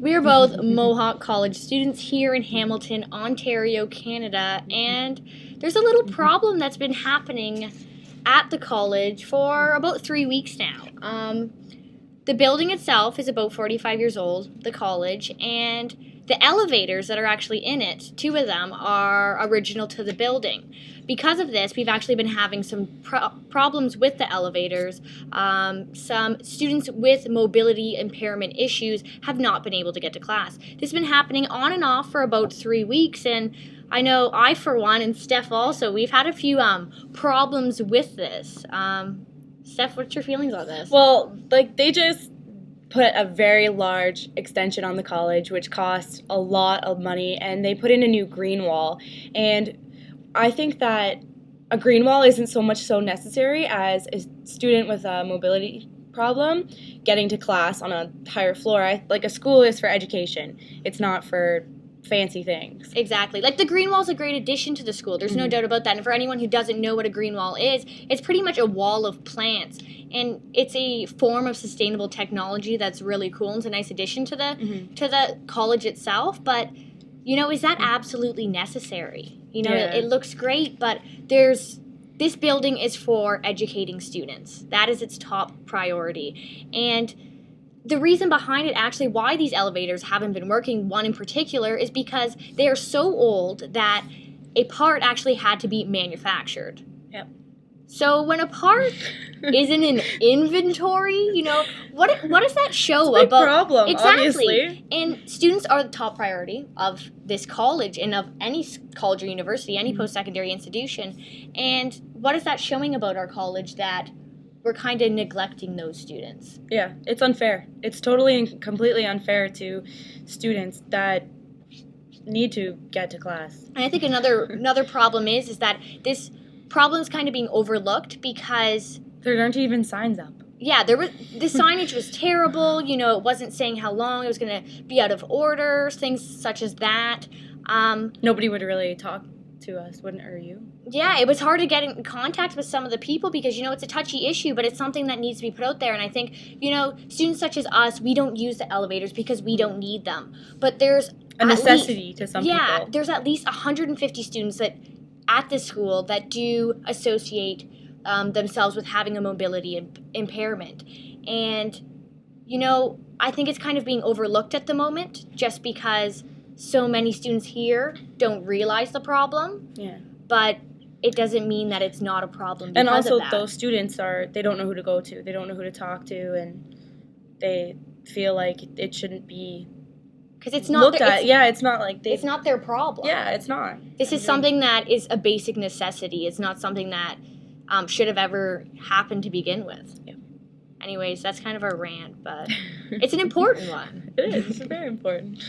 We are both Mohawk College students here in Hamilton, Ontario, Canada, and there's a little problem that's been happening at the college for about 3 weeks now. The building itself is about 45 years old, the college, and the elevators that are actually in it, two of them are original to the building. Because of this, we've actually been having some problems with the elevators. Some students with mobility impairment issues have not been able to get to class. This has been happening on and off for about 3 weeks, and I know I, for one, and Steph also, we've had a few problems with this. Steph, what's your feelings on this? Well, they just put a very large extension on the college, which cost a lot of money, and they put in a new green wall. And I think that a green wall isn't so much so necessary as a student with a mobility problem getting to class on a higher floor. A school is for education. It's not for fancy things. Exactly. The green wall is a great addition to the school. There's no doubt about that. And for anyone who doesn't know what a green wall is, it's pretty much a wall of plants. And it's a form of sustainable technology that's really cool and it's a nice addition to the college itself. But, is that absolutely necessary? It looks great, but this building is for educating students. That is its top priority. And the reason behind it, actually, why these elevators haven't been working, one in particular, is because they are so old that a part actually had to be manufactured. Yep. So when a part isn't in inventory, what does that show it's a big about? problem, Exactly. obviously. And students are the top priority of this college and of any college or university, any post-secondary institution. And what is that showing about our college that we're kind of neglecting those students? Yeah, it's unfair. It's totally and completely unfair to students that need to get to class. And I think another problem is that this problem is kind of being overlooked because There aren't even signs up. yeah, the signage was terrible. It wasn't saying how long it was going to be out of order, things such as that. Nobody would really talk to us, wouldn't you? Yeah, it was hard to get in contact with some of the people because, it's a touchy issue, but it's something that needs to be put out there. And I think, students such as us, we don't use the elevators because we don't need them. But there's A necessity to some people. Yeah, there's at least 150 students at this school that do associate themselves with having a mobility impairment. And, I think it's kind of being overlooked at the moment just because so many students here don't realize the problem. Yeah. But it doesn't mean that it's not a problem because And also of that. those students they don't know who to go to. They don't know who to talk to, and they feel like it shouldn't be because it's not looked at. Yeah, it's not like it's not their problem. Yeah, it's not. This is something that is a basic necessity. It's not something that should have ever happened to begin with. Yeah. Anyways, that's kind of our rant, but it's an important one. It is. It's very important.